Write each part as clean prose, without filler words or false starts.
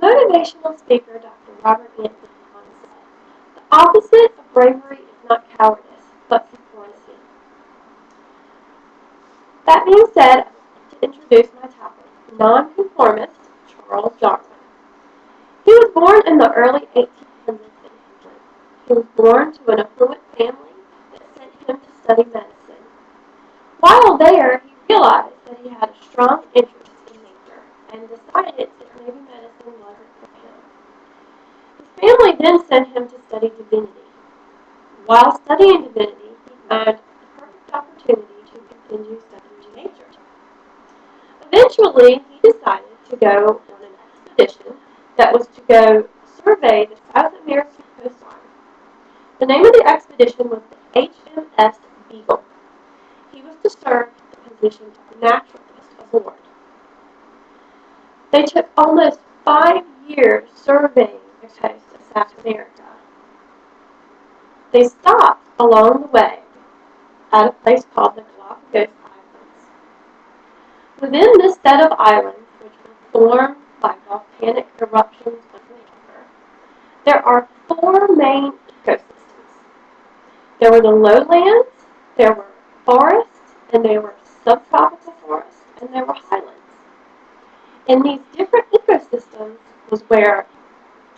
Motivational speaker Dr. Robert Anthony once said, "The opposite of bravery is not cowardice, but conformity." That being said, I'd like to introduce my topic, nonconformist Charles Darwin. He was born in the early 1800s in England. He was born to an affluent family that sent him to study medicine. While there, he realized that he had a strong interest in nature and decided that maybe medicine wasn't for him. His family then sent him to study divinity. While studying divinity, he found the perfect opportunity to continue studying nature. Eventually, he decided to go on an expedition that was to go survey the South American coastline. The name of the expedition was the HMS Beagle. He was to serve the position of naturalist aboard. They took almost 5 years surveying the coast of South America. They stopped along the way at a place called the Galapagos Islands. Within this set of islands, which were formed by volcanic eruptions underwater, there are four main ecosystems. There were the lowlands, there were forests, and there were subtropical forests, and there were highlands. In these different ecosystems was where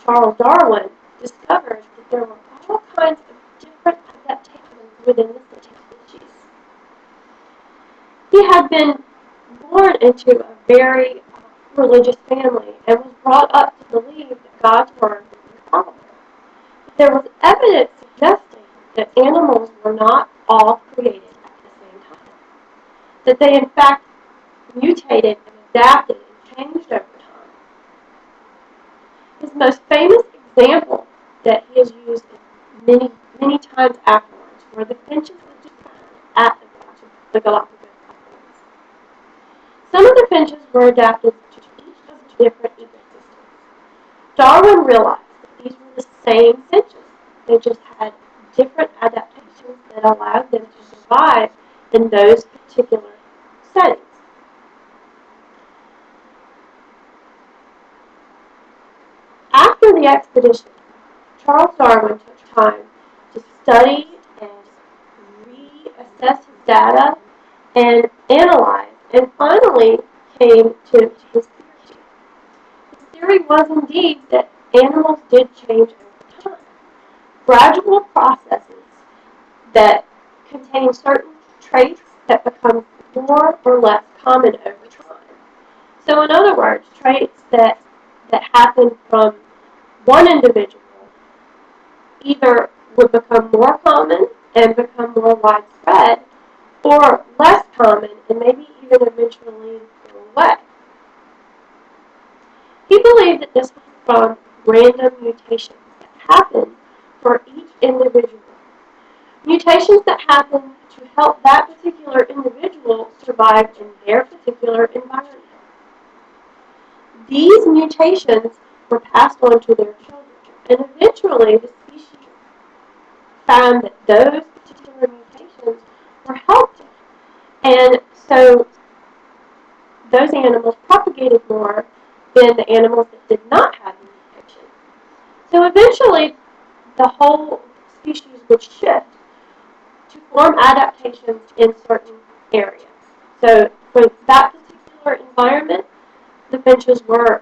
Charles Darwin discovered that there were all kinds of different adaptations within the same species. He had been born into a very religious family and was brought up to believe that God's word was infallible. But there was evidence suggesting that animals were not all created at the same time, that they in fact mutated and adapted and changed over time. His most famous example that he has used many, many times afterwards were the finches that he found at the Galapagos Islands. Some of the finches were adapted to each of the different ecosystems. Darwin realized that these were the same finches. They just had different adaptations that allowed them to survive in those particular settings. After the expedition, Charles Darwin took time to study and reassess his data and analyze, and finally came to his theory. His theory was indeed that animals did change over time. Gradual processes that contain certain traits that become more or less common over time. So in other words, traits that happen from one individual either would become more common and become more widespread, or less common and maybe even eventually go away. He believed that this was from random mutations that happen for each individual. Mutations that happen to help that particular individual survive in their particular environment. These mutations were passed on to their children, and eventually the species found that those particular mutations were helpful. And so those animals propagated more than the animals that did not have the mutation. So eventually the whole species would shift to form adaptations in certain areas. So for that particular environment, the finches were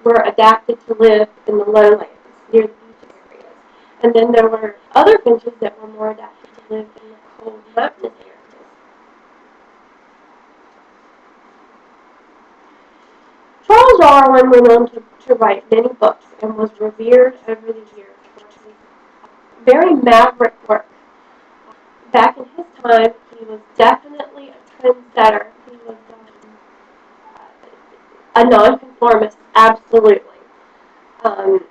adapted to live in the lowlands, near the beach areas. And then there were other finches that were more adapted to live in the cold mountainous areas. Charles Darwin went on to write many books and was revered over the years for his very maverick work. Back in his time, he was definitely a trendsetter. He was a nonconformist, absolutely. Um,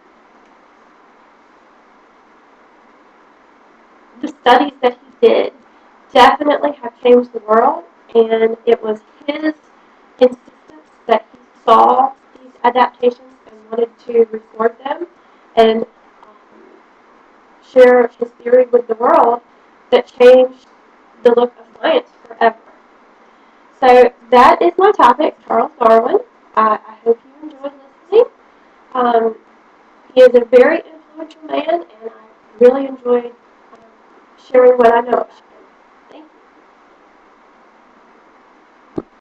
the studies that he did definitely have changed the world, and it was his insistence that he saw these adaptations and wanted to record them and share his theory with the world that changed the look of science forever. So that is my topic, Charles Darwin. I hope you enjoyed listening, Um, he is a very influential man, and I really enjoyed sharing what I know.